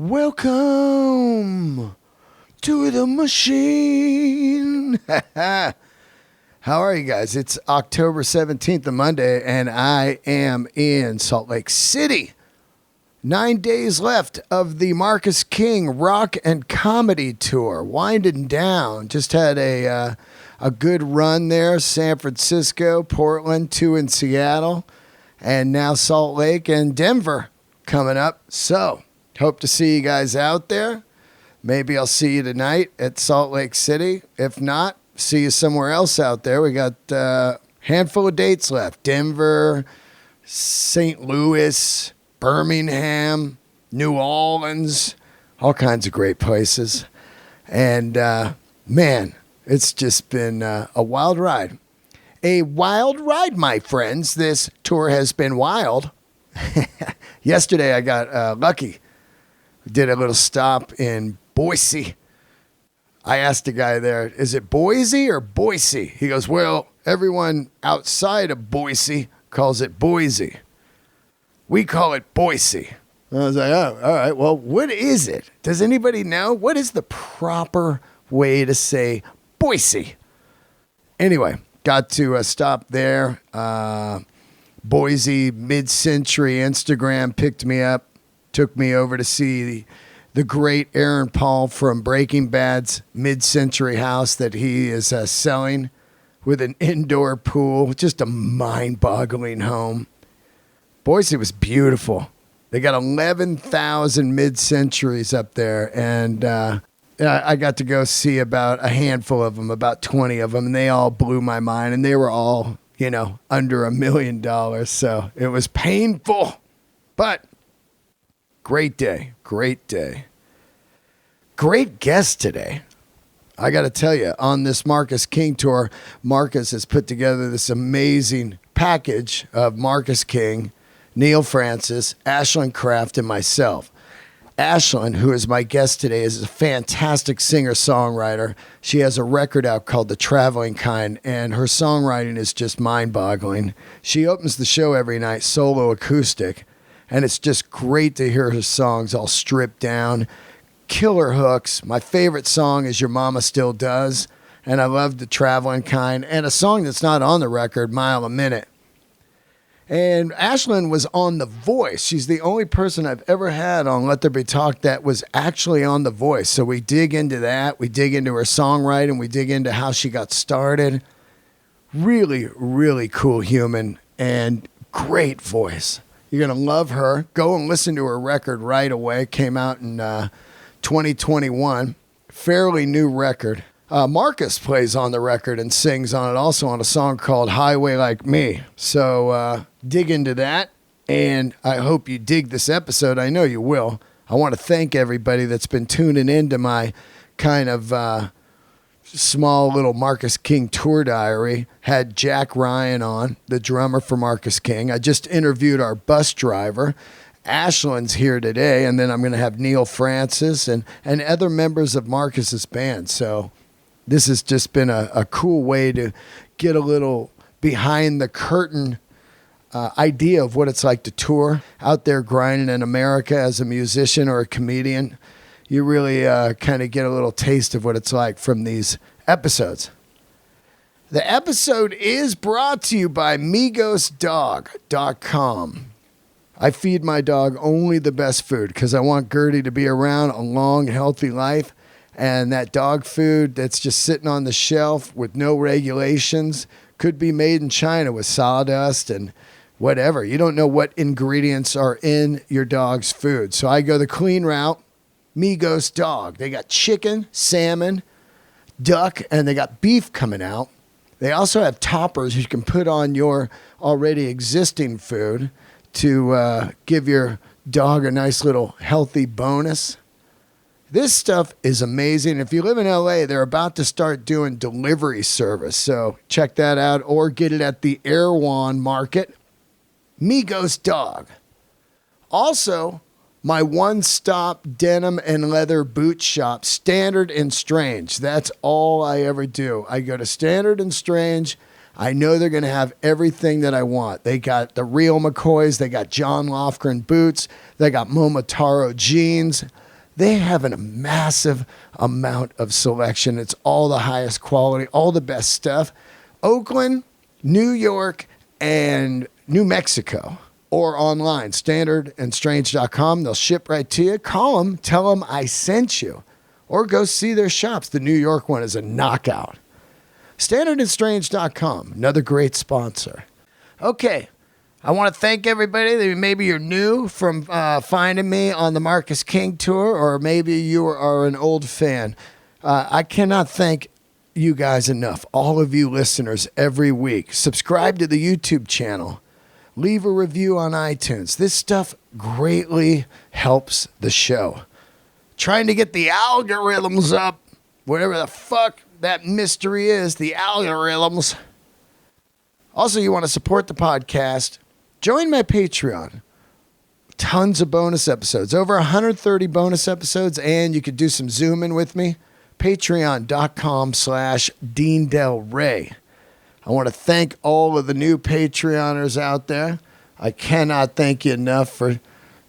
Welcome to the machine. How are you guys? It's October 17th, a Monday, and I am in Salt Lake City. 9 days left of the Marcus King Rock and Comedy Tour, winding down. Just had a good run there. San Francisco, Portland, 2 in Seattle, and now Salt Lake and Denver coming up. So, hope to see you guys out there. Maybe I'll see you tonight at Salt Lake City. If not, see you somewhere else out there. We got a handful of dates left. Denver, St. Louis, Birmingham, New Orleans, all kinds of great places. And, man, it's just been a wild ride. A wild ride, my friends. This tour has been wild. Yesterday, I got lucky. We did a little stop in Boise. I asked the guy there, is it Boise or Boise? He goes, well, everyone outside of Boise calls it Boise. We call it Boise. And I was like, oh, all right. Well, what is it? Does anybody know? What is the proper way to say Boise? Anyway, got to stop there. Boise Mid-Century Instagram picked me up, took me over to see the great Aaron Paul from Breaking Bad's Mid-Century house that he is selling with an indoor pool. Just a mind-boggling home. Boise was beautiful. They got 11,000 mid-centuries up there, and I got to go see about a handful of them, about 20 of them, and they all blew my mind, and they were all, under $1 million, so it was painful, but great day, great day. Great guest today. I got to tell you, on this Marcus King tour, Marcus has put together this amazing package of Marcus King, Neil Francis, Ashland Craft, and myself. Ashland, who is my guest today, is a fantastic singer-songwriter. She has a record out called The Travelin Kind, and her songwriting is just mind-boggling. She opens the show every night, solo acoustic, and it's just great to hear her songs all stripped down. Killer hooks. My favorite song is Your Mama Still Does, and I love The Travelin Kind, and a song that's not on the record, Mile a Minute. And Ashland was on The Voice. She's the only person I've ever had on Let There Be Talk that was actually on The Voice. So we dig into that. We dig into her songwriting. We dig into how she got started. Really, really cool human and great voice. You're going to love her. Go and listen to her record right away. Came out in 2021. Fairly new record. Marcus plays on the record and sings on it also on a song called Highway Like Me. So dig into that, and I hope you dig this episode. I know you will. I want to thank everybody that's been tuning into my kind of small little Marcus King tour diary. Had Jack Ryan on, the drummer for Marcus King. I just interviewed our bus driver. Ashland's here today, and then I'm going to have Neil Francis and other members of Marcus's band. So this has just been a cool way to get a little behind the curtain idea of what it's like to tour out there grinding in America as a musician or a comedian. You really kind of get a little taste of what it's like from these episodes. The episode is brought to you by MigosDog.com. I feed my dog only the best food because I want Gertie to be around a long, healthy life. And that dog food that's just sitting on the shelf with no regulations could be made in China with sawdust and whatever. You don't know what ingredients are in your dog's food. So I go the clean route, Migos Dog. They got chicken, salmon, duck, and they got beef coming out. They also have toppers you can put on your already existing food to give your dog a nice little healthy bonus. This stuff is amazing. If you live in LA, they're about to start doing delivery service. So check that out or get it at the Erewhon Market. Migos Dog. Also, my one-stop denim and leather boot shop, Standard and Strange. That's all I ever do. I go to Standard and Strange. I know they're going to have everything that I want. They got the real McCoys. They got John Lofgren boots. They got Momotaro jeans. They have a massive amount of selection. It's all the highest quality, all the best stuff. Oakland, New York, and New Mexico. Or online, standardandstrange.com. They'll ship right to you. Call them, tell them I sent you. Or go see their shops. The New York one is a knockout. Standardandstrange.com, another great sponsor. Okay, I want to thank everybody that maybe you're new from finding me on the Marcus King tour, or maybe you are an old fan. I cannot thank you guys enough, all of you listeners every week. Subscribe to the YouTube channel. Leave a review on iTunes. This stuff greatly helps the show. Trying to get the algorithms up, whatever the fuck that mystery is, the algorithms. Also, you want to support the podcast, join my Patreon. Tons of bonus episodes, over 130 bonus episodes, and you could do some Zooming with me. Patreon.com/Dean Del Rey. I want to thank all of the new Patreoners out there. I cannot thank you enough for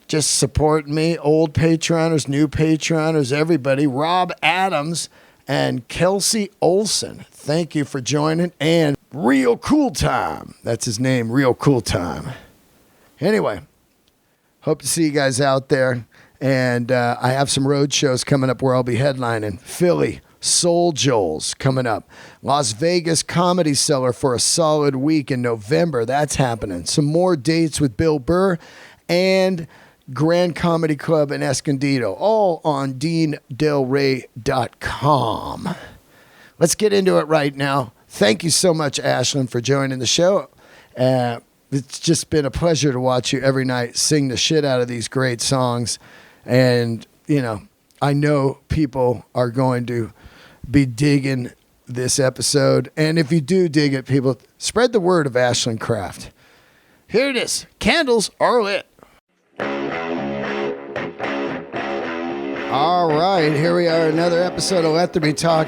just supporting me. Old Patreoners, new Patreoners, everybody. Rob Adams and Kelsey Olson, thank you for joining. And Real Cool Time, that's his name, Real Cool Time. Anyway, hope to see you guys out there. And I have some road shows coming up where I'll be headlining. Philly, Soul Joel's coming up. Las Vegas Comedy Cellar for a solid week in November. That's happening. Some more dates with Bill Burr and Grand Comedy Club in Escondido, all on DeanDelRey.com. Let's get into it right now. Thank you so much, Ashland, for joining the show. It's just been a pleasure to watch you every night sing the shit out of these great songs. And, you know, I know people are going to be digging this episode. And if you do dig it, people, spread the word of Ashland Craft. Here it is. Candles are lit. All right, here we are, another episode of Let There Be Talk.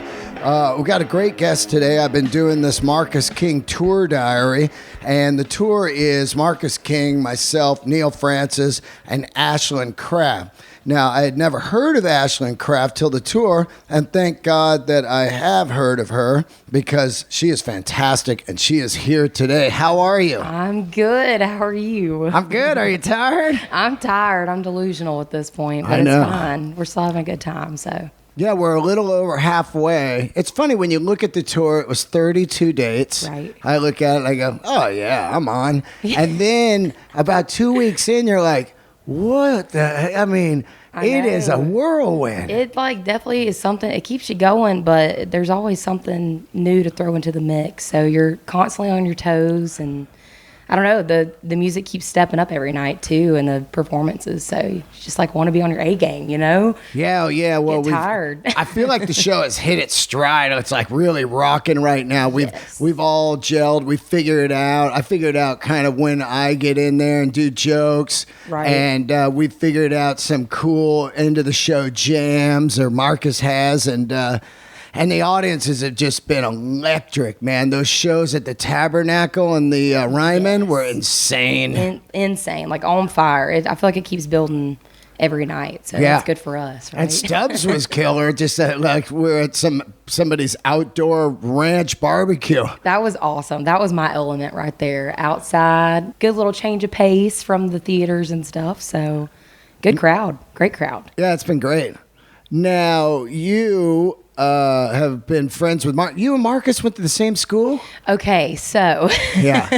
We got a great guest today. I've been doing this Marcus King tour diary, and the tour is Marcus King, myself, Neil Francis, and Ashland Craft. Now, I had never heard of Ashland Craft till the tour, and thank God that I have heard of her because she is fantastic, and she is here today. How are you? I'm good. How are you? I'm good. Are you tired? I'm tired. I'm delusional at this point, but it's fine. We're still having a good time, so. Yeah, we're a little over halfway. It's funny, when you look at the tour, it was 32 dates. Right. I look at it and I go, oh, yeah, I'm on. And then about 2 weeks in, you're like, what the, I mean, it is a whirlwind. It definitely is something, it keeps you going, but there's always something new to throw into the mix. So you're constantly on your toes, and I don't know, the music keeps stepping up every night too, and the performances. So you just want to be on your A game, you know? Yeah, yeah. Well, get tired. I feel like the show has hit its stride. It's really rocking right now. We've all gelled. We figured it out. I figured out kind of when I get in there and do jokes. Right. And we figured out some cool end of the show jams, or Marcus has, and the audiences have just been electric, man. Those shows at the Tabernacle and the Ryman were insane. Insane, on fire. I feel like it keeps building every night, so that's good for us, right? And Stubbs was killer, just we're at somebody's outdoor ranch barbecue. That was awesome. That was my element right there. Outside, good little change of pace from the theaters and stuff, so good crowd. Great crowd. Yeah, it's been great. Now, you have been friends with Mark. You and Marcus went to the same school? Okay, so yeah,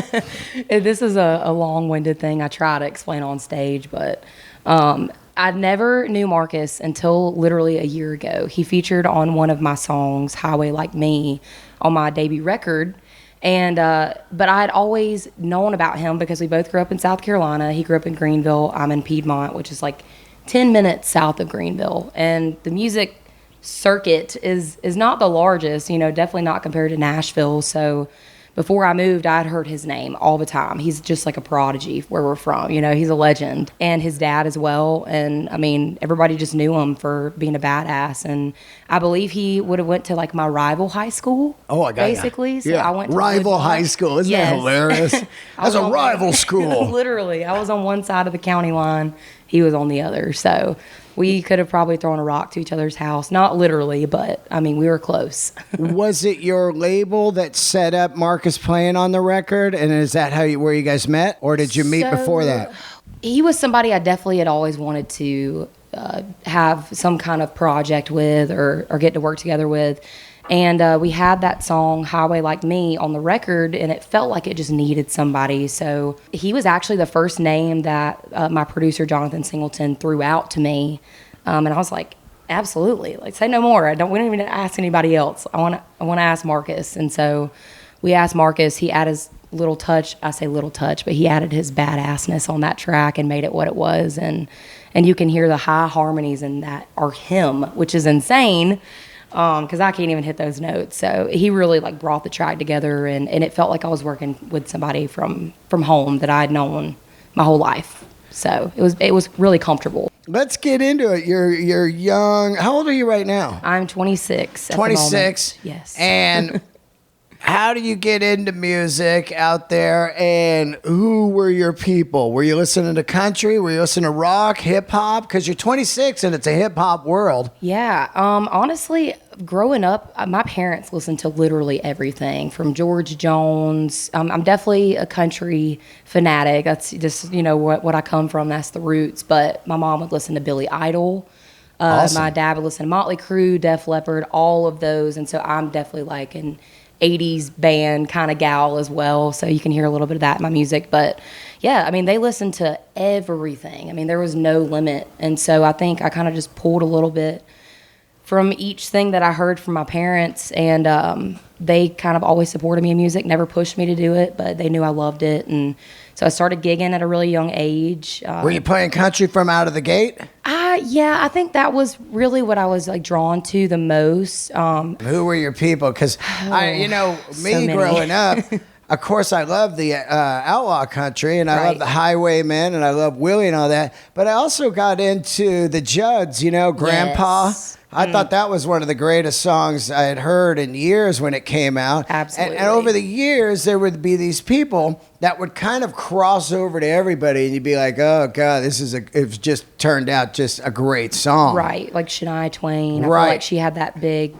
this is a long-winded thing I try to explain on stage, but I never knew Marcus until literally a year ago. He featured on one of my songs, Highway Like Me, on my debut record. And but I had always known about him because we both grew up in South Carolina. He grew up in Greenville. I'm in Piedmont, which is 10 minutes south of Greenville. And the music circuit is not the largest, definitely not compared to Nashville. So before I moved, I'd heard his name all the time. He's just a prodigy where we're from. He's a legend. And his dad as well. And, I mean, everybody just knew him for being a badass. And I believe he would have went to, my rival high school. Oh, I got basically. So yeah. I went to rival high school. Isn't that hilarious? That's a rival school. Literally. I was on one side of the county line. He was on the other. So We could have probably thrown a rock to each other's house. Not literally, but I mean, we were close. Was it your label that set up Marcus playing on the record? And is that where you guys met? Or did you meet before that? He was somebody I definitely had always wanted to have some kind of project with or get to work together with. And we had that song, Highway Like Me, on the record, and it felt like it just needed somebody. So he was actually the first name that my producer, Jonathan Singleton, threw out to me. And I was like, absolutely. Like, say no more. We don't even ask anybody else. I want to ask Marcus. And so we asked Marcus. He added his little touch. I say little touch, but he added his badassness on that track and made it what it was. And you can hear the high harmonies in that are him, which is insane. Because I can't even hit those notes. So he really like brought the track together, and it felt like I was working with somebody from home that I'd known my whole life. So it was really comfortable. Let's get into it. You're young. How old are you right now? I'm 26. 26. Yes. And how do you get into music out there, and who were your people? Were you listening to country? Were you listening to rock, hip hop? Because you're 26 and it's a hip hop world. Yeah. Honestly, growing up, my parents listened to literally everything from George Jones. I'm definitely a country fanatic. That's just, what I come from. That's the roots. But my mom would listen to Billy Idol. Awesome. My dad would listen to Motley Crue, Def Leppard, all of those. And so I'm definitely like an 80s band kind of gal as well, so you can hear a little bit of that in my music. But yeah, I mean, they listened to everything. I mean, there was no limit. And so I think I kind of just pulled a little bit from each thing that I heard from my parents, and they kind of always supported me in music, never pushed me to do it, but they knew I loved it. And so I started gigging at a really young age. Were you playing country from out of the gate? Yeah, I think that was really what I was like drawn to the most. Who were your people? Because so growing up, of course, I love the outlaw country, and I love the Highwaymen, and I love Willie and all that. But I also got into the Judds, Grandpa. Yes. I thought that was one of the greatest songs I had heard in years when it came out. Absolutely. And over the years, there would be these people that would kind of cross over to everybody, and you'd be like, oh, God, it's just turned out just a great song. Right, like Shania Twain. I Right. feel like she had that big...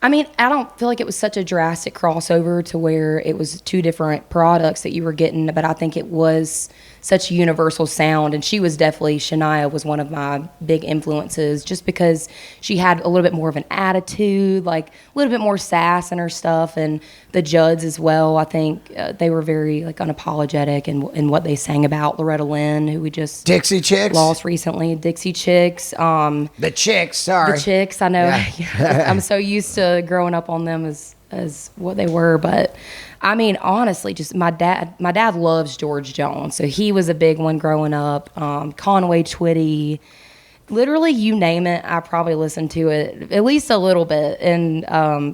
I mean, I don't feel like it was such a drastic crossover to where it was two different products that you were getting, but I think it was such a universal sound. And Shania was one of my big influences, just because she had a little bit more of an attitude, like a little bit more sass in her stuff. And the Judds as well, I think they were very like unapologetic in what they sang about. Loretta Lynn, who we just Dixie Chicks lost recently. Dixie Chicks. The Chicks, sorry. The Chicks, I know. Yeah. I'm so used to growing up on them as what they were, but I mean, honestly, just my dad loves George Jones, so he was a big one growing up. Conway Twitty, literally you name it, I probably listened to it at least a little bit. And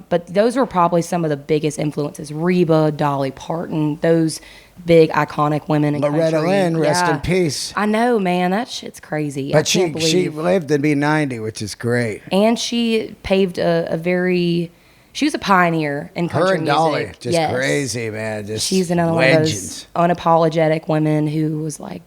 but those were probably some of the biggest influences. Reba, Dolly Parton, those big iconic women in Loretta country. Lynn, rest in peace. I know, man, that shit's crazy. But I can't she believe. lived to be 90, which is great. And she paved she was a pioneer in country Her and music. Dolly, just Yes. crazy, man. Just She's another legends. one of those unapologetic women who was like,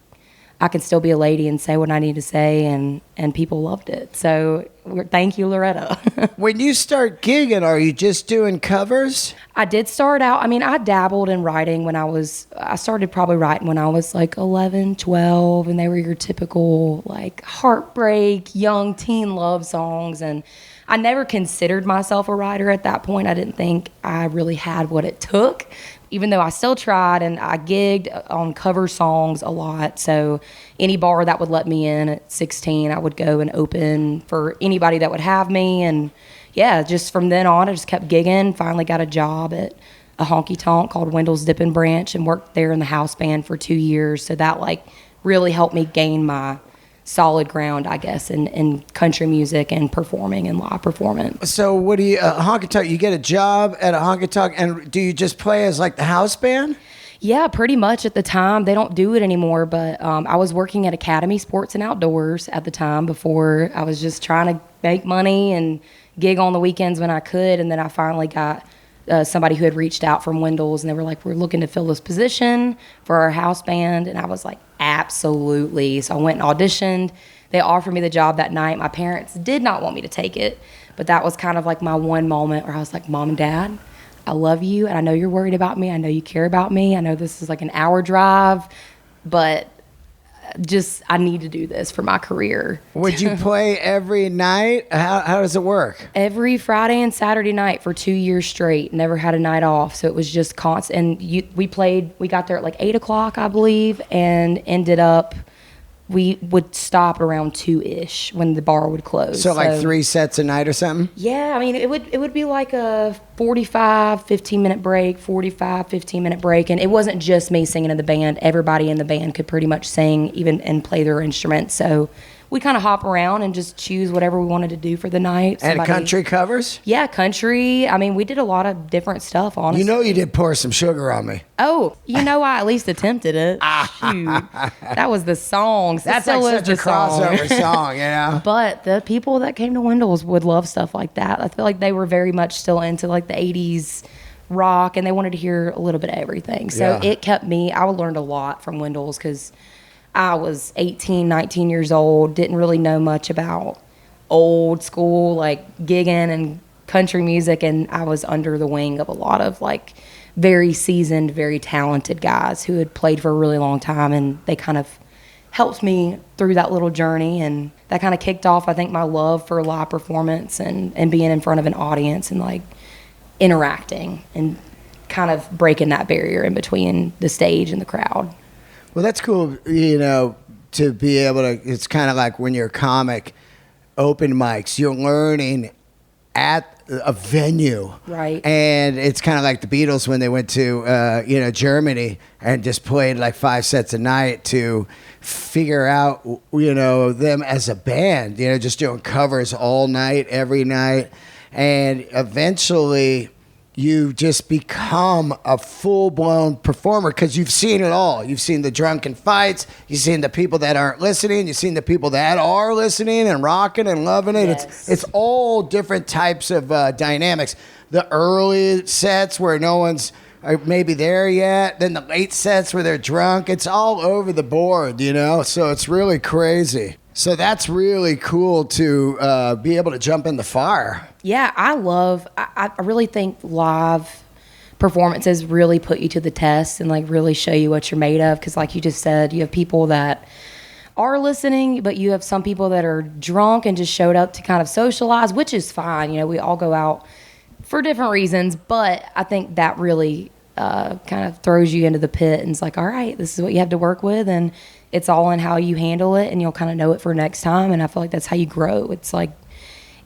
I can still be a lady and say what I need to say, and people loved it. So thank you, Loretta. When you start gigging, are you just doing covers? I did start out, I dabbled in writing I started probably writing when I was like 11, 12, and they were your typical like heartbreak, young teen love songs. And I never considered myself a writer at that point. I didn't think I really had what it took, even though I still tried, and I gigged on cover songs a lot. So any bar that would let me in at 16, I would go and open for anybody that would have me. And yeah, just from then on, I just kept gigging. Finally got a job at a honky tonk called Wendell's Dip and Branch, and worked there in the house band for 2 years. So that like really helped me gain my solid ground, I guess, in country music and performing and live performance. So what do you, honky tonk, you get a job at a honky tonk, and do you just play as like the house band? Yeah, pretty much at the time. They don't do it anymore, but I was working at Academy Sports and Outdoors at the time before. I was just trying to make money and gig on the weekends when I could, and then I finally got somebody who had reached out from Wendell's, and they were like, we're looking to fill this position for our house band. And I was like, absolutely. So I went and auditioned. they offered me the job that night. My parents did not want me to take it, but that was kind of like my one moment where I was like, Mom and Dad, I love you, and I know you're worried about me. I know you care about me. I know this is like an hour drive, but just I need to do this for my career. Would you play every night? How does it work? Every Friday and Saturday night for 2 years straight. Never had a night off, so it was just constant. And we got there at like 8 o'clock, I believe, and ended up, we would stop around 2-ish when the bar would close. So like 3 sets a night or something? Yeah, I mean, it would be like a 45, 15-minute break, 45, 15-minute break. And it wasn't just me singing in the band. Everybody in the band could pretty much sing even and play their instruments. So we kind of hop around and just choose whatever we wanted to do for the night. And country covers? Yeah, country. I mean, we did a lot of different stuff, honestly. You know you did Pour Some Sugar on Me. Oh, I at least attempted it. Shoot. That was the song. That's like such a crossover song, you know? But the people that came to Wendell's would love stuff like that. I feel like they were very much still into like the 80s rock, and they wanted to hear a little bit of everything. So it kept me, I learned a lot from Wendell's because I was 18, 19 years old, didn't really know much about old school, like gigging and country music, and I was under the wing of a lot of like very seasoned, very talented guys who had played for a really long time, and they kind of helped me through that little journey, and that kind of kicked off, I think, my love for live performance and being in front of an audience and like interacting and kind of breaking that barrier in between the stage and the crowd. Well, that's cool, to be able to, it's kind of like when you're a comic, open mics, you're learning at a venue. Right. And it's kind of like the Beatles when they went to, Germany and just played like 5 sets a night to figure out, them as a band, just doing covers all night, every night. And eventually you just become a full-blown performer because you've seen it all. You've seen the drunken fights. You've seen the people that aren't listening. You've seen the people that are listening and rocking and loving it. Yes. It's all different types of dynamics. The early sets where no one's maybe there yet. Then the late sets where they're drunk. It's all over the board, So it's really crazy. So that's really cool to be able to jump in the fire. Yeah, I really think live performances really put you to the test and like really show you what you're made of. Because like you just said, you have people that are listening, but you have some people that are drunk and just showed up to kind of socialize, which is fine. We all go out for different reasons, but I think that really kind of throws you into the pit and it's like, all right, this is what you have to work with, and it's all in how you handle it, and you'll kind of know it for next time. And I feel like that's how you grow. It's like,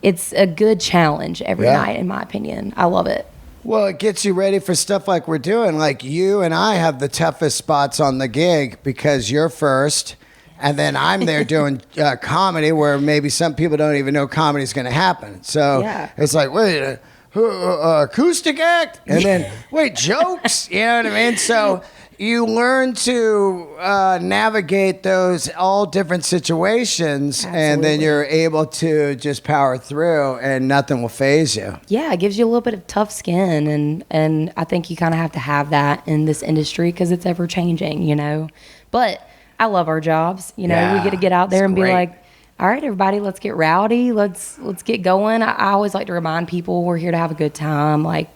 it's a good challenge every night, in my opinion. I love it. Well, it gets you ready for stuff like we're doing. Like you and I have the toughest spots on the gig because you're first, and then I'm there doing comedy where maybe some people don't even know comedy's going to happen. So it's like, wait, acoustic act? And then, wait, jokes? You know what I mean? So you learn to navigate those all different situations. Absolutely. And then you're able to just power through and nothing will faze you. Yeah, it gives you a little bit of tough skin, and I think you kind of have to have that in this industry because it's ever changing, But I love our jobs. We get to get out there and be like, all right, everybody, let's get rowdy. Let's get going. I always like to remind people we're here to have a good time. Like,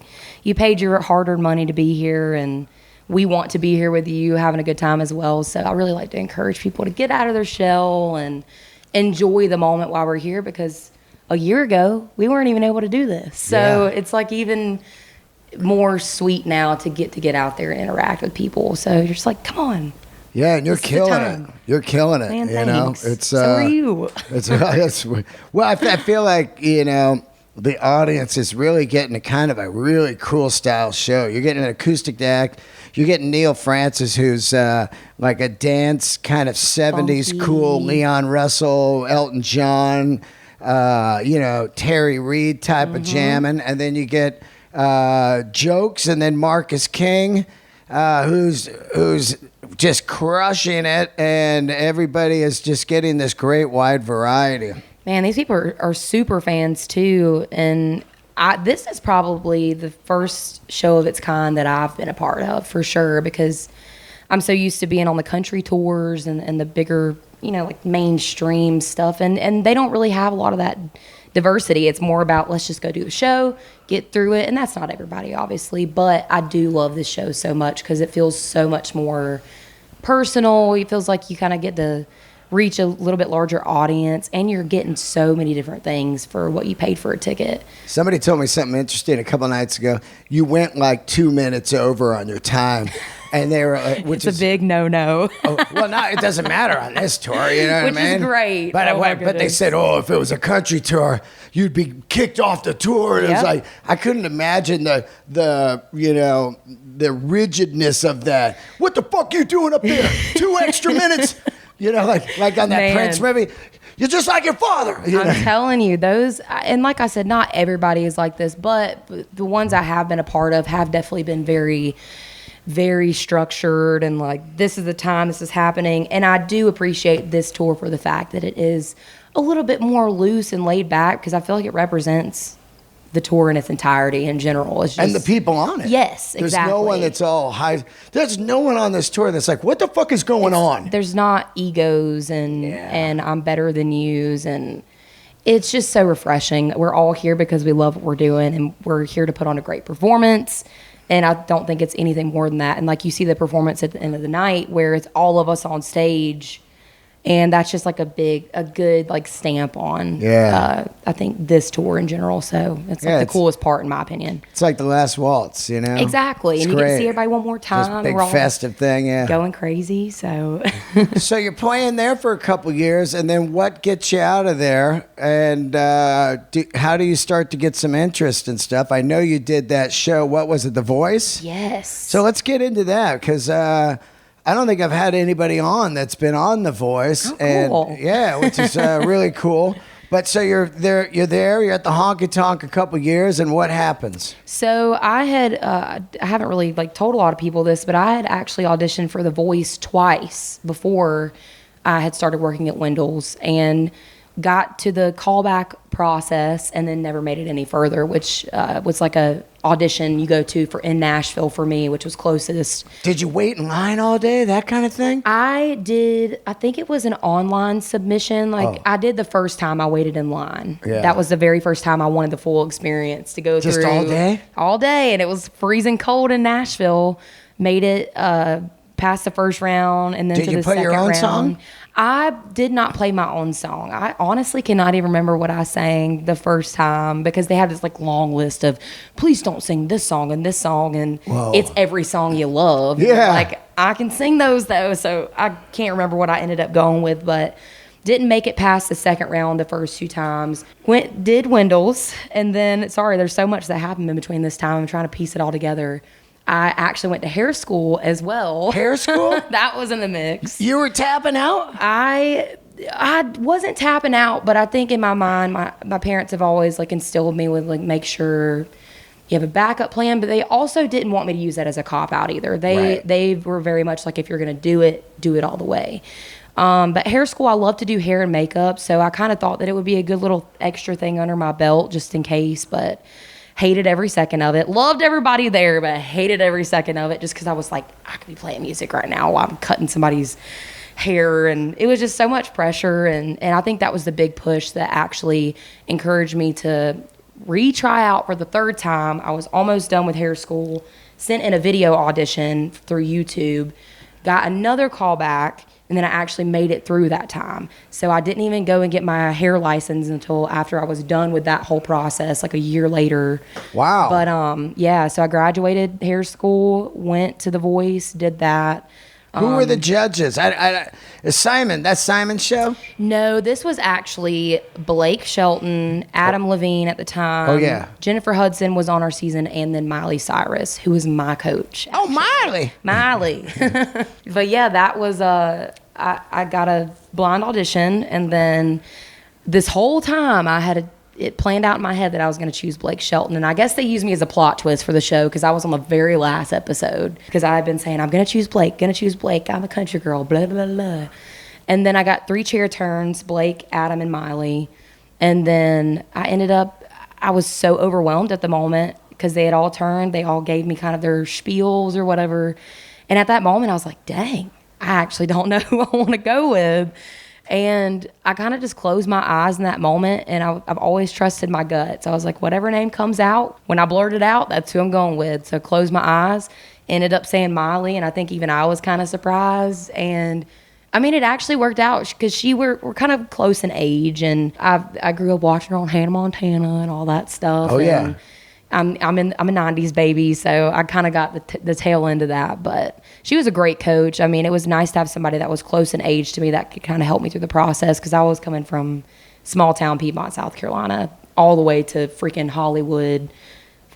you paid your hard-earned money to be here, and we want to be here with you having a good time as well. So I really like to encourage people to get out of their shell and enjoy the moment while we're here, because a year ago we weren't even able to do this. So it's like even more sweet now to get out there and interact with people. So you're just like, come on. Yeah, and you're killing it. You're killing it. Man, thanks. It's so are you. Well, I feel like the audience is really getting a kind of a really cool style show. You're getting an acoustic act. You're getting Neil Francis, who's like a dance kind of 70s funky, cool Leon Russell, Elton John, Terry Reid type of jamming. And then you get Jokes, and then Marcus King, who's just crushing it, and everybody is just getting this great wide variety. Man, these people are super fans too, and this is probably the first show of its kind that I've been a part of, for sure, because I'm so used to being on the country tours and the bigger like mainstream stuff, and they don't really have a lot of that diversity. It's more about, let's just go do a show, get through it, and that's not everybody, obviously, but I do love this show so much because it feels so much more personal. It feels like you kind of get to reach a little bit larger audience, and you're getting so many different things for what you paid for a ticket. Somebody told me something interesting a couple nights ago. You went like 2 minutes over on your time. And they were, which it's a big no-no. Well, no, it doesn't matter on this tour, you know what I mean? Which is great. But they said, if it was a country tour, you'd be kicked off the tour. And It was like, I couldn't imagine the rigidness of that. What the fuck you doing up there? 2 extra minutes? Like on that Prince movie. You're just like your father. I'm telling you, those, and like I said, not everybody is like this, but the ones I have been a part of have definitely been very, very structured, and like, this is the time this is happening. And I do appreciate this tour for the fact that it is a little bit more loose and laid back, because I feel like it represents the tour in its entirety in general. It's just, and the people on it. Yes, exactly. There's no one that's all high. There's no one on this tour that's like, what the fuck is going on? There's not egos and I'm better than yous, and it's just so refreshing. We're all here because we love what we're doing, and we're here to put on a great performance. And I don't think it's anything more than that. And like, you see the performance at the end of the night where it's all of us on stage, and that's just like a good like stamp on, I think, this tour in general. So it's like the coolest part, in my opinion. It's like the last waltz, you know? Exactly. It's and great. you get to see everybody one more time. This big festive thing, going crazy. So So you're playing there for a couple years, and then what gets you out of there? And how do you start to get some interest and stuff? I know you did that show. What was it, The Voice? Yes. So let's get into that, because I don't think I've had anybody on that's been on The Voice. Oh, cool. And which is really cool. But so you're there, you're at the Honky Tonk a couple years, and what happens? So I haven't really like told a lot of people this, but I had actually auditioned for The Voice twice before I had started working at Wendell's, and got to the callback process and then never made it any further, which was like a audition you go to for in Nashville for me, which was closest. Did you wait in line all day, that kind of thing? I did. I think it was an online submission. Like, I did the first time I waited in line. Yeah. That was the very first time I wanted the full experience to go through. Just all day? All day. And it was freezing cold in Nashville. Made it past the first round, and then Did to you the play second your own round. song? I did not play my own song. I honestly cannot even remember what I sang the first time, because they have this like long list of, please don't sing this song and this song, and it's every song you love. Yeah. Like, I can sing those though, so I can't remember what I ended up going with, but didn't make it past the second round the first 2 times. Did Wendell's, and then, sorry, there's so much that happened in between this time. I'm trying to piece it all together. I actually went to hair school as well. Hair school? That was in the mix. You were tapping out? I wasn't tapping out, but I think in my mind, my parents have always like instilled me with like, make sure you have a backup plan, but they also didn't want me to use that as a cop out either. They were very much like, if you're going to do it all the way. But hair school, I love to do hair and makeup, so I kind of thought that it would be a good little extra thing under my belt just in case, but hated every second of it. Loved everybody there, but hated every second of it, just because I was like, I could be playing music right now while I'm cutting somebody's hair, and it was just so much pressure, and I think that was the big push that actually encouraged me to retry out for the 3rd time. I was almost done with hair school, sent in a video audition through YouTube, got another call back, and then I actually made it through that time. So I didn't even go and get my hair license until after I was done with that whole process, like a year later. Wow. But so I graduated hair school, went to The Voice, did that. Who were the judges? Is Simon, that's Simon's show? No, this was actually Blake Shelton, Adam Levine at the time. Oh, yeah. Jennifer Hudson was on our season, and then Miley Cyrus, who was my coach. Oh, Miley. But yeah, that was, I got a blind audition, and then this whole time I had it planned out in my head that I was going to choose Blake Shelton. And I guess they used me as a plot twist for the show, because I was on the very last episode, because I had been saying, I'm going to choose Blake, I'm a country girl, blah, blah, blah. And then I got 3 chair turns, Blake, Adam, and Miley. And then I was so overwhelmed at the moment, because they had all turned. They all gave me kind of their spiels or whatever. And at that moment, I was like, dang, I actually don't know who I want to go with. And I kind of just closed my eyes in that moment, and I've always trusted my gut. So I was like, whatever name comes out, when I blurt it out, that's who I'm going with. So closed my eyes, ended up saying Miley, and I think even I was kind of surprised. And I mean, it actually worked out because we're kind of close in age, and I grew up watching her on Hannah Montana and all that stuff. Oh, yeah. And I'm a '90s baby, so I kind of got the tail end of that. But she was a great coach. I mean, it was nice to have somebody that was close in age to me that could kind of help me through the process, because I was coming from small town Piedmont, South Carolina, all the way to freaking Hollywood,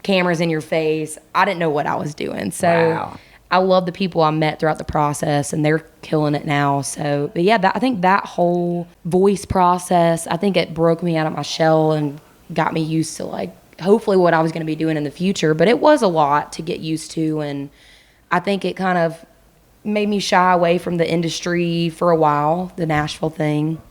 cameras in your face. I didn't know what I was doing. So Wow. I love the people I met throughout the process, and they're killing it now. So, but yeah, I think that whole voice process, I think it broke me out of my shell and got me used to like hopefully what I was going to be doing in the future. But it was a lot to get used to, and I think it kind of made me shy away from the industry for a while, the Nashville thing.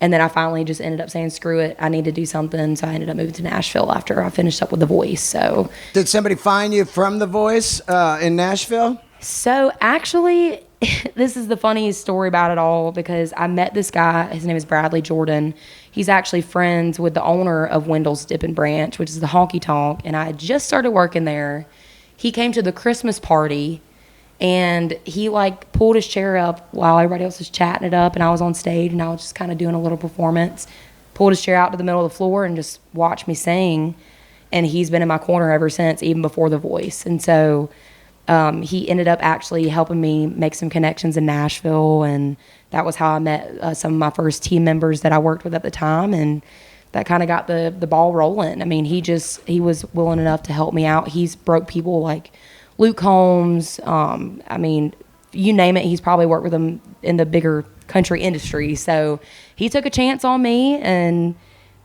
And then I finally just ended up saying, screw it, I need to do something. So I ended up moving to Nashville after I finished up with The Voice. So Did somebody find you from The Voice in Nashville? So actually, this is the funniest story about it all, because I met this guy. His name is Bradley Jordan. He's actually friends with the owner of Wendell's Dip and Branch, which is the Honky Tonk. And I had just started working there. He came to the Christmas party, and he like pulled his chair up while everybody else was chatting it up, and I was on stage, and I was just kind of doing a little performance. Pulled his chair out to the middle of the floor and just watched me sing. And he's been in my corner ever since, even before The Voice. And so he ended up actually helping me make some connections in Nashville, and that was how I met some of my first team members that I worked with at the time, and that kind of got the ball rolling. I mean, he was willing enough to help me out. He's broke people like Luke Holmes. I mean, you name it, he's probably worked with them in the bigger country industry. So he took a chance on me, and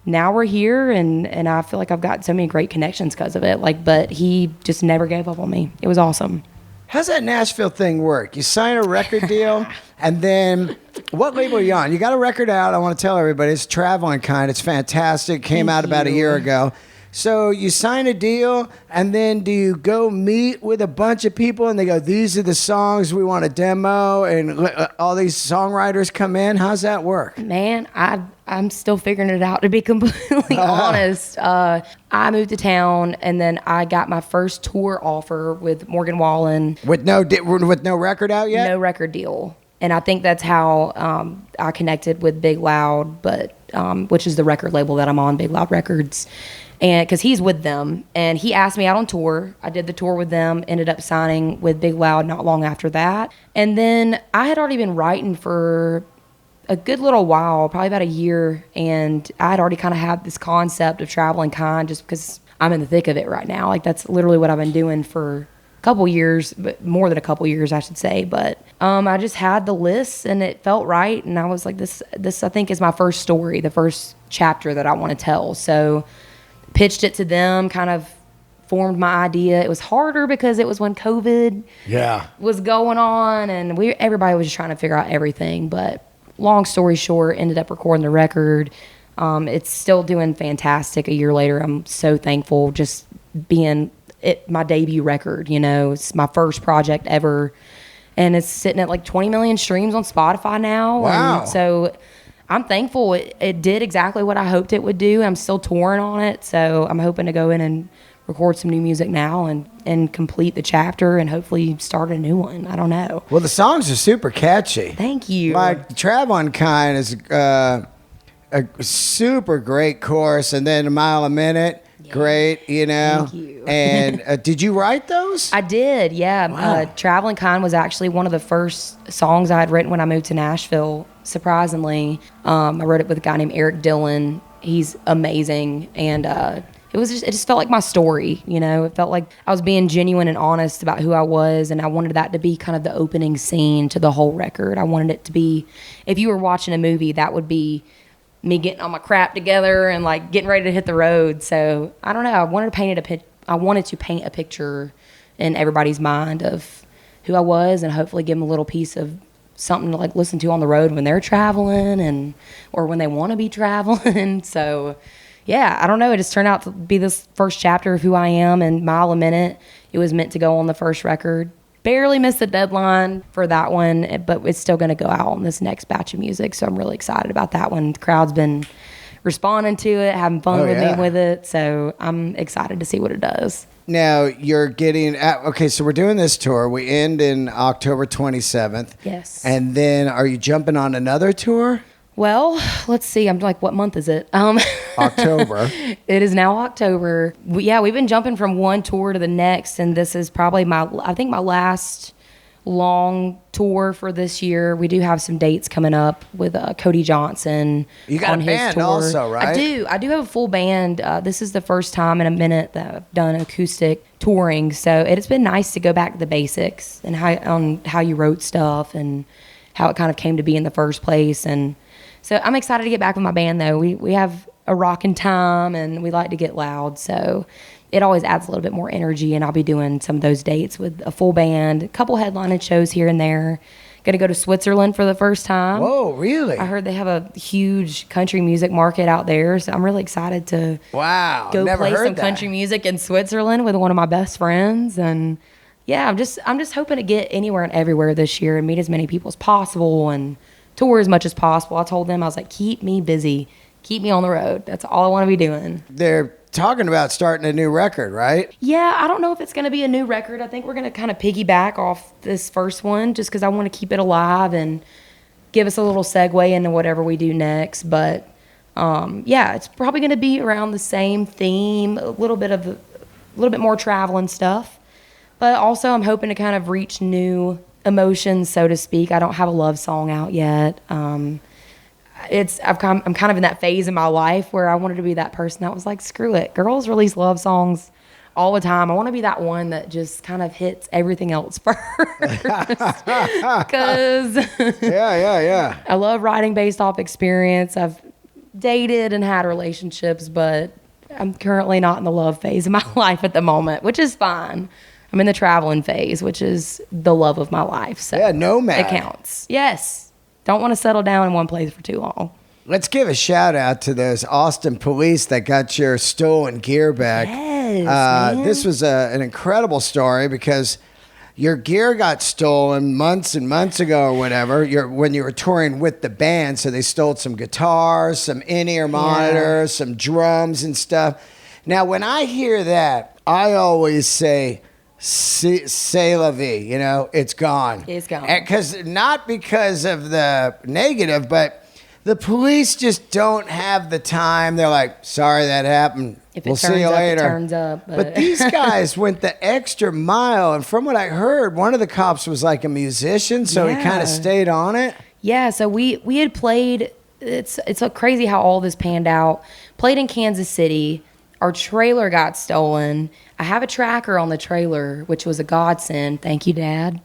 now we're here, and I feel like I've got so many great connections because of it. Like, but he just never gave up on me. It was awesome. How's that Nashville thing work? You sign a record deal, and then what label are you on? You got a record out. I want to tell everybody it's Travelin Kind. It's fantastic. Came out about a year ago. So you sign a deal, and then do you go meet with a bunch of people, and they go, these are the songs we want to demo, and all these songwriters come in? How's that work? Man, I'm still figuring it out, to be completely honest. I moved to town, and then I got my first tour offer with Morgan Wallen. With no record out yet? No record deal. And I think that's how I connected with Big Loud, but which is the record label that I'm on, Big Loud Records. And because he's with them, and he asked me out on tour. I did the tour with them, ended up signing with Big Loud not long after that. And then I had already been writing for a good little while, probably about a year, and I had already kind of had this concept of Travelin Kind just because I'm in the thick of it right now. Like, that's literally what I've been doing for a couple years, but more than a couple years, I should say. But I just had the list, and it felt right, and I was like, this I think is my first story, the first chapter that I want to tell. So pitched it to them, kind of formed my idea. It was harder because it was when COVID was going on, and everybody was just trying to figure out everything. But long story short, ended up recording the record. It's still doing fantastic a year later. I'm so thankful, just being my debut record. You know, it's my first project ever, and it's sitting at like 20 million streams on Spotify now. Wow. And so I'm thankful. It did exactly what I hoped it would do. I'm still touring on it, so I'm hoping to go in and record some new music now and complete the chapter and hopefully start a new one. I don't know. Well, the songs are super catchy. Thank you. Like, Travelin Kind is a super great chorus, and then A Mile a Minute, great, you know. Thank you. And did you write those? I did, yeah. Wow. Travelin Kind was actually one of the first songs I had written when I moved to Nashville, surprisingly. I wrote it with a guy named Eric Dillon. He's amazing, and it just felt like my story, you know. It felt like I was being genuine and honest about who I was, and I wanted that to be kind of the opening scene to the whole record. I wanted it to be, if you were watching a movie, that would be me getting all my crap together and like getting ready to hit the road. So I don't know. I wanted to paint a picture in everybody's mind of who I was, and hopefully give them a little piece of something to like listen to on the road when they're traveling or when they want to be traveling. So yeah, I don't know. It just turned out to be this first chapter of who I am. And Mile a Minute, it was meant to go on the first record. barely missed the deadline for that one, but it's still going to go out on this next batch of music. So I'm really excited about that one. The crowd's been responding to it, having fun with me with it. So I'm excited to see what it does. Now you're getting okay. So we're doing this tour. We end in October 27th. Yes. And then are you jumping on another tour? Well, let's see. I'm like, what month is it? October. It is now October. We've been jumping from one tour to the next, and this is probably my last long tour for this year. We do have some dates coming up with Cody Johnson. You got on a band his tour. also, right? I do have a full band. This is the first time in a minute that I've done acoustic touring, so it's been nice to go back to the basics and how you wrote stuff and how it kind of came to be in the first place. And so I'm excited to get back with my band, though. We have a rockin' time, and we like to get loud, so it always adds a little bit more energy, and I'll be doing some of those dates with a full band, a couple headlining shows here and there. Going to go to Switzerland for the first time. Whoa, really? I heard they have a huge country music market out there, so I'm really excited to go play some country music in Switzerland with one of my best friends. And yeah, I'm just hoping to get anywhere and everywhere this year and meet as many people as possible and tour as much as possible. I told them, I was like, keep me busy. Keep me on the road. That's all I want to be doing. They're talking about starting a new record, right? Yeah, I don't know if it's going to be a new record. I think we're going to kind of piggyback off this first one just because I want to keep it alive and give us a little segue into whatever we do next. But it's probably going to be around the same theme, a little bit more traveling stuff. But also I'm hoping to kind of reach new emotions, so to speak. I don't have a love song out yet. I'm kind of in that phase in my life where I wanted to be that person that was like, screw it. Girls release love songs all the time. I want to be that one that just kind of hits everything else first. Because yeah. I love writing based off experience. I've dated and had relationships, but I'm currently not in the love phase of my life at the moment, which is fine. I'm in the traveling phase, which is the love of my life. So yeah, nomad. It counts. Yes. Don't want to settle down in one place for too long. Let's give a shout out to those Austin police that got your stolen gear back. Yes, man. This was an incredible story because your gear got stolen months and months ago or whatever. When you were touring with the band, so they stole some guitars, some in-ear monitors, some drums and stuff. Now, when I hear that, I always say, c'est la vie, it's gone. It's gone. Not because of the negative, but the police just don't have the time. They're like, sorry that happened. We'll see you later. It turns up. But these guys went the extra mile. And from what I heard, one of the cops was like a musician, so he kind of stayed on it. Yeah, so we had played, it's so crazy how all this panned out. Played in Kansas City. Our trailer got stolen. I have a tracker on the trailer, which was a godsend. Thank you, Dad.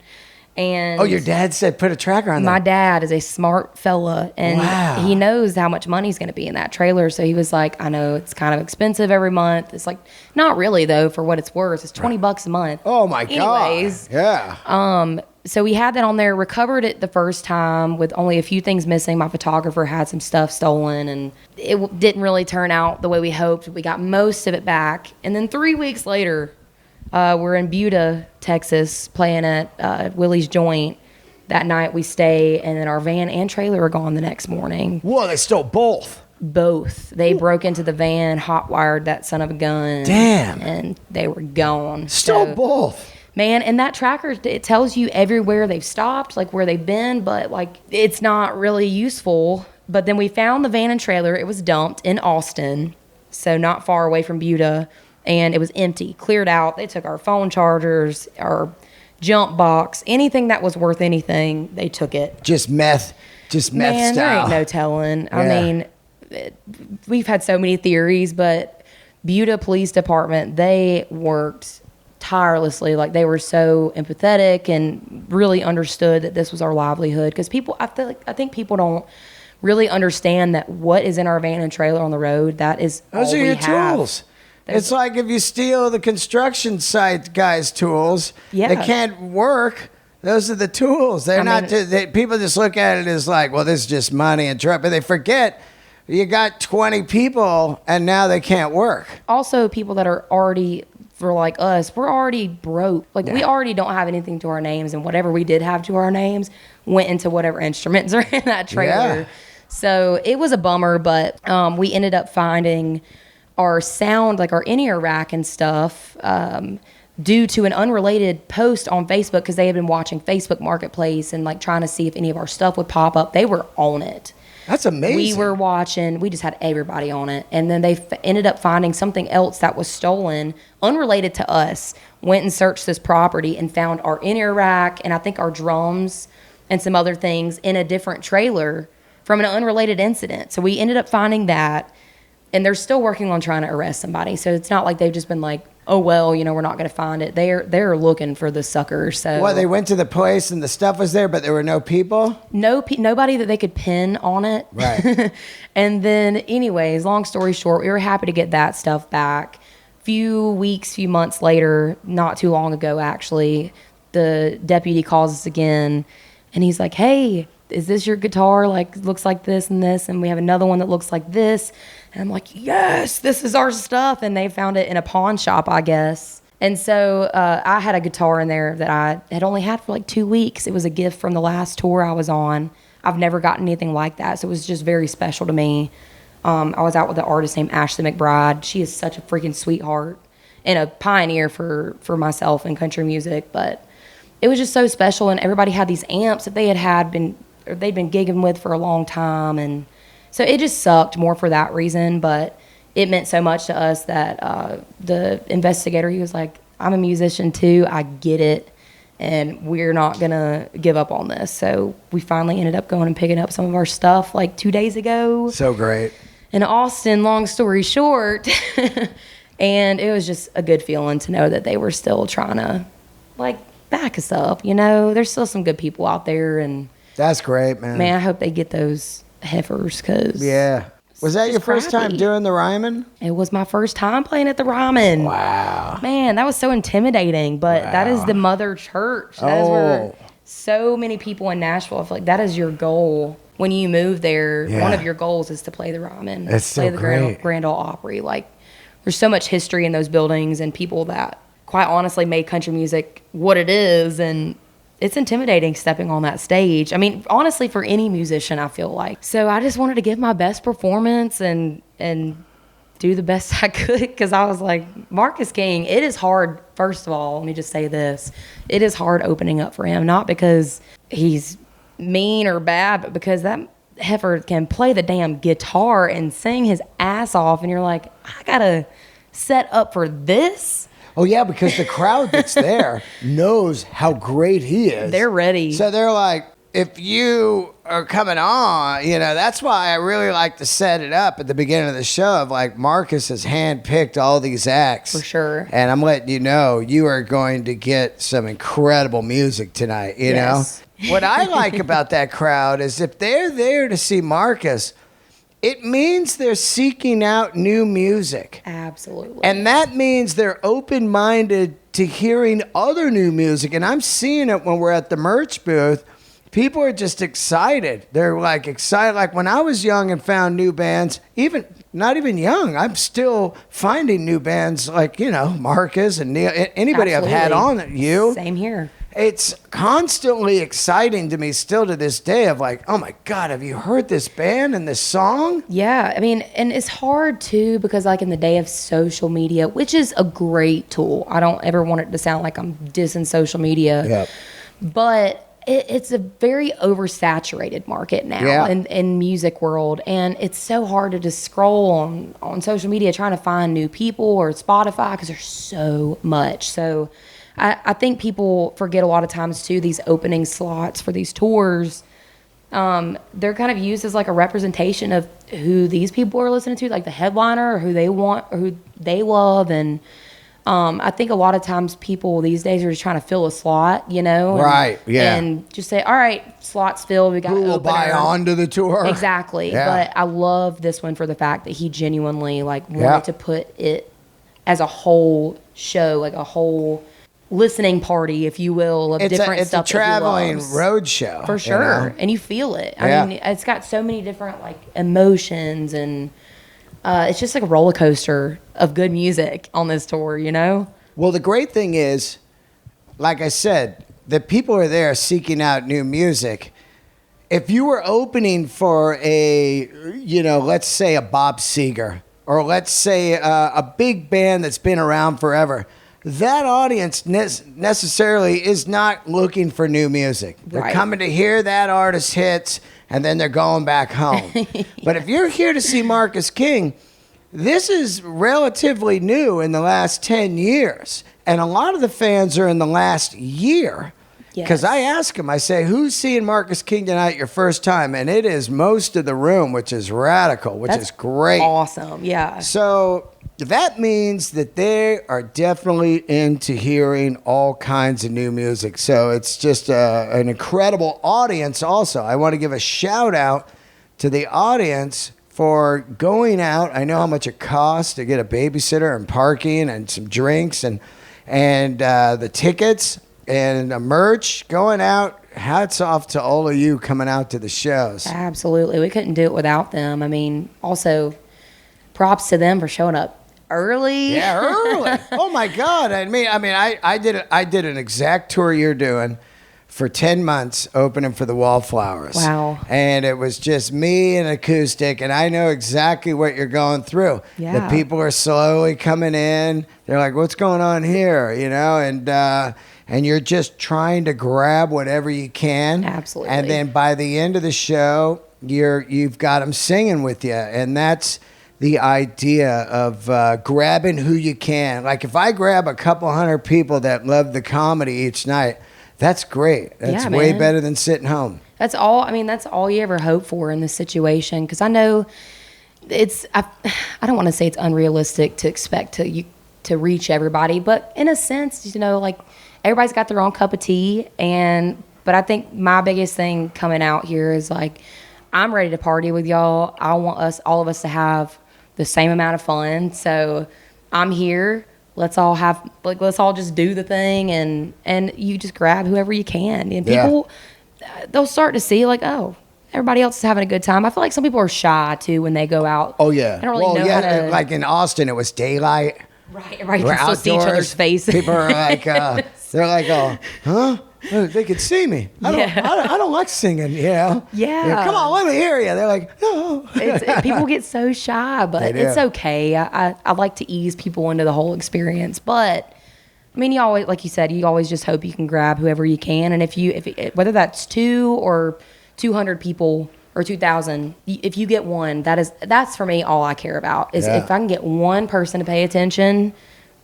And your dad said put a tracker on there. My dad is a smart fella, and he knows how much money's going to be in that trailer. So he was like, I know it's kind of expensive every month. It's like, not really, though, for what it's worth. It's $20 a month. Oh, my God. Anyways. Yeah. So we had that on there, recovered it the first time with only a few things missing. My photographer had some stuff stolen, and it didn't really turn out the way we hoped. We got most of it back. And then 3 weeks later, we're in Buda, Texas, playing at Willie's Joint. That night we stay, and then our van and trailer are gone the next morning. Whoa, they stole both. Both. They broke into the van, hot-wired that son of a gun. Damn. And they were gone. Stole both. Man, and that tracker, it tells you everywhere they've stopped, like where they've been, but like it's not really useful. But then we found the van and trailer. It was dumped in Austin, so not far away from Buda, and it was empty, cleared out. They took our phone chargers, our jump box, anything that was worth anything, they took it. Just meth Man, style. there ain't no telling. Yeah. I mean, we've had so many theories, but Buda Police Department, they worked tirelessly. Like, they were so empathetic and really understood that this was our livelihood, because I think people don't really understand that what is in our van and trailer on the road, those are your tools. It's like if you steal the construction site guy's tools, they can't work. Those are the tools. People just look at it as like, well, this is just money and truck, but they forget you got 20 people and now they can't work. Also, people that are already for like us, we're already broke. Like we already don't have anything to our names, and whatever we did have to our names went into whatever instruments are in that trailer. So it was a bummer, but we ended up finding our sound, like our in-ear rack and stuff, due to an unrelated post on Facebook, because they had been watching Facebook Marketplace and like trying to see if any of our stuff would pop up. They were on it. That's amazing. We were watching. We just had everybody on it. And then they ended up finding something else that was stolen, unrelated to us, went and searched this property and found our in-ear rack and I think our drums and some other things in a different trailer from an unrelated incident. So we ended up finding that, and they're still working on trying to arrest somebody. So it's not like they've just been like, oh, well, you know, we're not going to find it. They're looking for the sucker. So well, they went to the place and the stuff was there, but there were no people? Nobody that they could pin on it. Right. And then anyways, long story short, we were happy to get that stuff back. Few months later, not too long ago, actually, the deputy calls us again and he's like, hey, is this your guitar? Like, looks like this and this. And we have another one that looks like this. And I'm like, yes, this is our stuff. And they found it in a pawn shop, I guess. And so I had a guitar in there that I had only had for like 2 weeks. It was a gift from the last tour I was on. I've never gotten anything like that. So it was just very special to me. I was out with an artist named Ashley McBride. She is such a freaking sweetheart and a pioneer for myself in country music. But it was just so special. And everybody had these amps that they'd been gigging with for a long time. And so it just sucked more for that reason, but it meant so much to us that the investigator, he was like, I'm a musician too, I get it, and we're not going to give up on this. So we finally ended up going and picking up some of our stuff like 2 days ago. So great. In Austin, long story short. And it was just a good feeling to know that they were still trying to like back us up, you know. There's still some good people out there, and that's great, man. Man, I hope they get those heifers, because was that your first time doing the Ryman? It was my first time playing at the Ryman. Wow, man, that was so intimidating, but that is the mother church. That is where so many people in Nashville, I feel like that is your goal when you move there. One of your goals is to play the Ryman. It's play so the great. Grand Ole Opry. Like, there's so much history in those buildings and people that quite honestly made country music what it is, and it's intimidating stepping on that stage. I mean, honestly, for any musician, I feel like. So I just wanted to give my best performance and do the best I could, because I was like, Marcus King, it is hard. First of all, let me just say this. It is hard opening up for him, not because he's mean or bad, but because that heifer can play the damn guitar and sing his ass off, and you're like, I gotta set up for this? Oh, yeah, because the crowd that's there knows how great he is. They're ready. So they're like, if you are coming on, you know, that's why I really like to set it up at the beginning of the show of like Marcus has handpicked all these acts. For sure. And I'm letting you know, you are going to get some incredible music tonight, you know? What I like about that crowd is if they're there to see Marcus, it means they're seeking out new music. Absolutely. And that means they're open-minded to hearing other new music. And I'm seeing it when we're at the merch booth. People are just excited. They're like excited. Like when I was young and found new bands, even not even young, I'm still finding new bands like, you know, Marcus and Neil, anybody I've had on, you. Same here. It's constantly exciting to me still to this day of like, oh my God, have you heard this band and this song? Yeah, I mean, and it's hard too, because like in the day of social media, which is a great tool. I don't ever want it to sound like I'm dissing social media. Yep. But it's a very oversaturated market now in music world. And it's so hard to just scroll on social media trying to find new people or Spotify, because there's so much. So I think people forget a lot of times too, these opening slots for these tours, they're kind of used as like a representation of who these people are listening to, like the headliner, or who they want or who they love. And I think a lot of times people these days are just trying to fill a slot, you know? And just say, all right, slot's filled. We got who will buy onto the tour. Exactly. Yeah. But I love this one for the fact that he genuinely like wanted to put it as a whole show, like a whole listening party, if you will, of different stuff. It's a traveling road show. For sure. You know? And you feel it. I mean, it's got so many different like emotions, and it's just like a roller coaster of good music on this tour, you know? Well, the great thing is, like I said, the people are there seeking out new music. If you were opening for let's say a Bob Seger, or let's say a big band that's been around forever, that audience necessarily is not looking for new music. They're coming to hear that artist's hits, and then they're going back home. Yeah. But if you're here to see Marcus King, this is relatively new in the last 10 years. And a lot of the fans are in the last year. Because I ask them, I say, who's seeing Marcus King tonight your first time? And it is most of the room, which is radical, which is great. Awesome, yeah. So that means that they are definitely into hearing all kinds of new music. So it's just an incredible audience also. I want to give a shout out to the audience for going out. I know how much it costs to get a babysitter and parking and some drinks and the tickets. And merch, going out, hats off to all of you coming out to the shows. Absolutely. We couldn't do it without them. I mean, also, props to them for showing up early. Yeah, early. Oh, my God. I did an exact tour you're doing for 10 months opening for the Wallflowers. Wow. And it was just me and acoustic, and I know exactly what you're going through. Yeah. The people are slowly coming in. They're like, what's going on here? And you're just trying to grab whatever you can. Absolutely. And then by the end of the show, you've got them singing with you. And that's the idea of grabbing who you can. Like if I grab a couple hundred people that love the comedy each night, that's great. That's way better than sitting home. That's all. I mean, that's all you ever hope for in this situation. Because I know I don't want to say it's unrealistic to expect to reach everybody, but in a sense, like, everybody's got their own cup of tea, but I think my biggest thing coming out here is like, I'm ready to party with y'all. I want all of us to have the same amount of fun. So I'm here. Let's all just do the thing, and you just grab whoever you can. And people, they'll start to see like, oh, everybody else is having a good time. I feel like some people are shy too when they go out. Oh yeah. They don't really know how to, like in Austin, it was daylight. Right. We're You can still see each other's faces. People are like, they're like, oh, huh? They could see me. I don't like singing, Yeah. Come on, let me hear you. They're like, no. People get so shy, but it's okay. I like to ease people into the whole experience. But, I mean, you always, like you said, you always just hope you can grab whoever you can. And if whether that's 2 or 200 people or 2,000, if you get one, that's for me all I care about. Is if I can get one person to pay attention,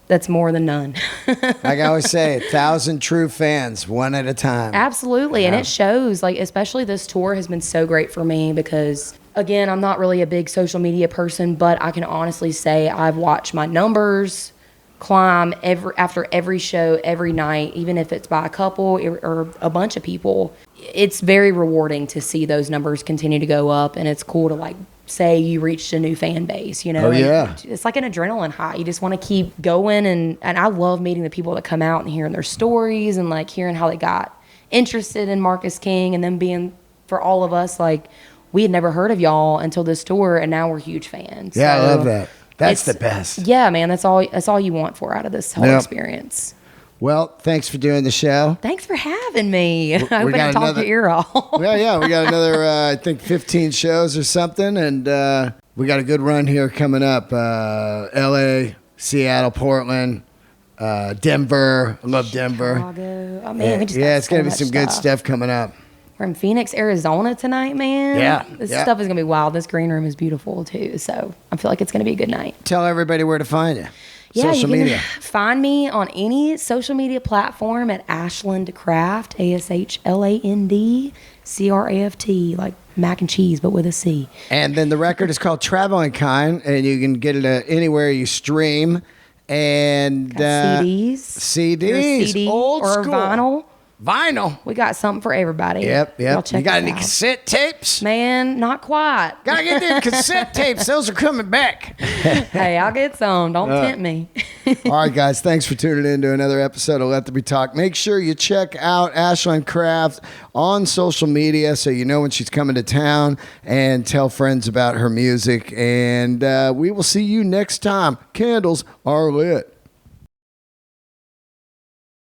that's more than none. Like I always say, 1,000 true fans, one at a time. Absolutely, and it shows. Like, especially this tour has been so great for me because, again, I'm not really a big social media person, but I can honestly say I've watched my numbers climb after every show, every night, even if it's by a couple or a bunch of people. It's very rewarding to see those numbers continue to go up, and it's cool to like say you reached a new fan base, Oh, yeah. It's like an adrenaline high. You just want to keep going, and I love meeting the people that come out and hearing their stories and like hearing how they got interested in Marcus King, and then being, for all of us, like, we had never heard of y'all until this tour, and now we're huge fans. Yeah, so I love that. That's the best. Yeah, man, that's all you want out of this whole experience. Well, thanks for doing the show. Thanks for having me. I hope I didn't talk your ear off. Yeah. We got another, I think, 15 shows or something. And we got a good run here coming up. L.A., Seattle, Portland, Denver. I love Denver. Chicago. Oh, man. It's going to be some good stuff coming up. We're in Phoenix, Arizona tonight, man. Yeah. This stuff is going to be wild. This green room is beautiful, too. So I feel like it's going to be a good night. Tell everybody where to find you. Yeah, social media. Find me on any social media platform at Ashland Craft, ASHLAND CRAFT, like mac and cheese, but with a C. And then the record is called Travelin Kind, and you can get it anywhere you stream. And CDs. CD old or school. Vinyl. We got something for everybody. Yep. You got any cassette tapes? Man, not quite. Gotta get them cassette tapes. Those are coming back. Hey, I'll get some. Don't tempt me. All right, guys. Thanks for tuning in to another episode of Let There Be Talk. Make sure you check out Ashland Craft on social media so you know when she's coming to town, and tell friends about her music. And we will see you next time. Candles are lit.